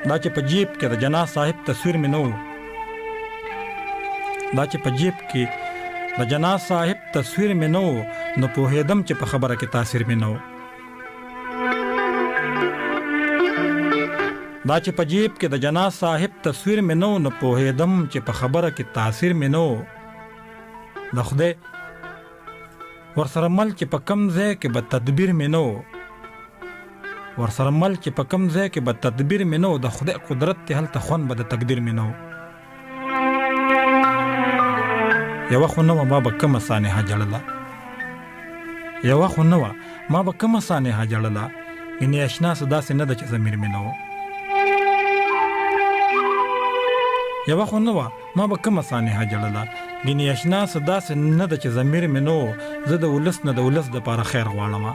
دا چې په جیب کې د جناح صاحب تصویر مې نه و دا چې په جیب کې د جناح صاحب تصویر مې نه و نو پوهېدم چې په خبره کې تاثیر مې نه و دا چې په جیب کې د جناح صاحب تصویر مې نه و نو پوهېدم چې په خبره کې تاثیر مې نه و د خدای ورسره مل چې په کم ځای کې به تدبیر مې نه و ورسره مل چې په کم ځای کې به تدبیر مې نه و د خدای قدرت ته هلته خوند به د تقدیر مې نه و یوه خو نه وه ما به کومه سانحه جړله یوه خو نه وه ما به کومه سانحه جړله ګنې اشنا څه داسې نه ده چې ضمیر مې نه و یوه خو نه وه ما به کومه سانحه جړله ګنې اشنا څه داسې نه ده چې ضمیر مې نه و زه د ولس نه د ولس دپاره خیر غواړم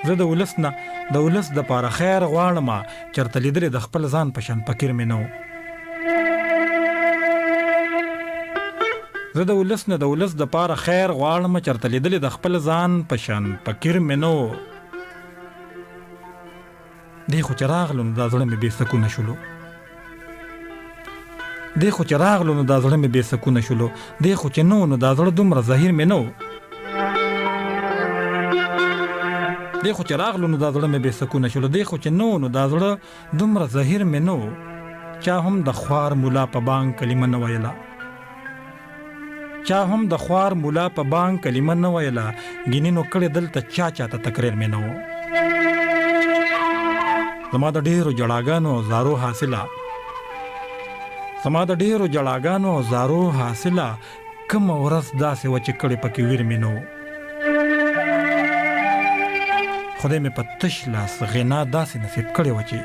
زه د ولس نه د ولس دپاره خیر غواړم چېرته لیدلې د خپل ځان په شان فقیر مې نه و زه د ولس نه د ولس دپاره خیر غواړم چېرته لیدلې د خپل ځان په شان فقیر مې نه و دی خو چې راغلو نو دا زړه مې بې سکونه شولو دی خو چې راغلو نو دا زړه مې بې سکونه شولو دی خو چې نه و نو دا زړه دومره زهیر مې نه و دی خو چې راغلو نو دا زړه مې بې سکونه شولو دی خو چې نه و نو دا زړه دومره زهیر مې نه و چا هم د خوار مولا په بانک کلمه نه ویله چا هم د خوار مولا په بانک کلمه نه ویله ګینې نو کړې دلته چا ته تقریر مې نه و زما د ډېرو جړاګانو او زارو حاصله زما د ډېرو جړاګانو او زارو حاصله کومه ورځ داسې وه چې کړې پکې ویر مې نه و خدای مې په تش لاس غنا داسې نصیب کړې وه چې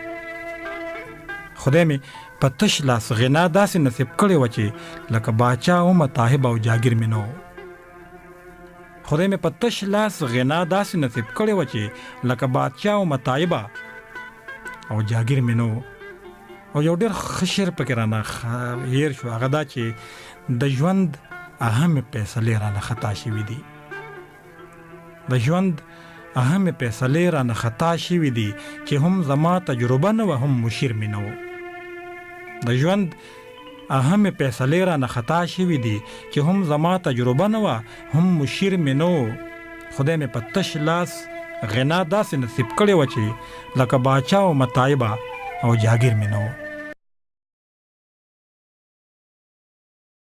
خدای مې په تش لاس غنا داسې نصیب کړې وه چې لکه باچا او مطاهب او جاګیر مې نه و خدای مې په تش لاس غنا داسې نصیب کړې وه چې لکه باچا او مطاهبه او جاګیر مې نه و او یو ډېر ښه شعر پکې رانه هیر شو هغه دا چې د ژوند اهمې فیصلې رانه خطا شوي دي د ژوند اهمې فیصلې رانه خطا شوي دي چې هم زما تجربه نه وه هم مشیر مې نه و د ژوند اهمې فیصلې رانه خطا شوي دي چې هم زما تجربه نه وه هم مشیر مې نه و خدای مې په تش لاس غنا داسې نصیب کړې وه چې لکه باچا او مطایبه او جاګیر مې نه و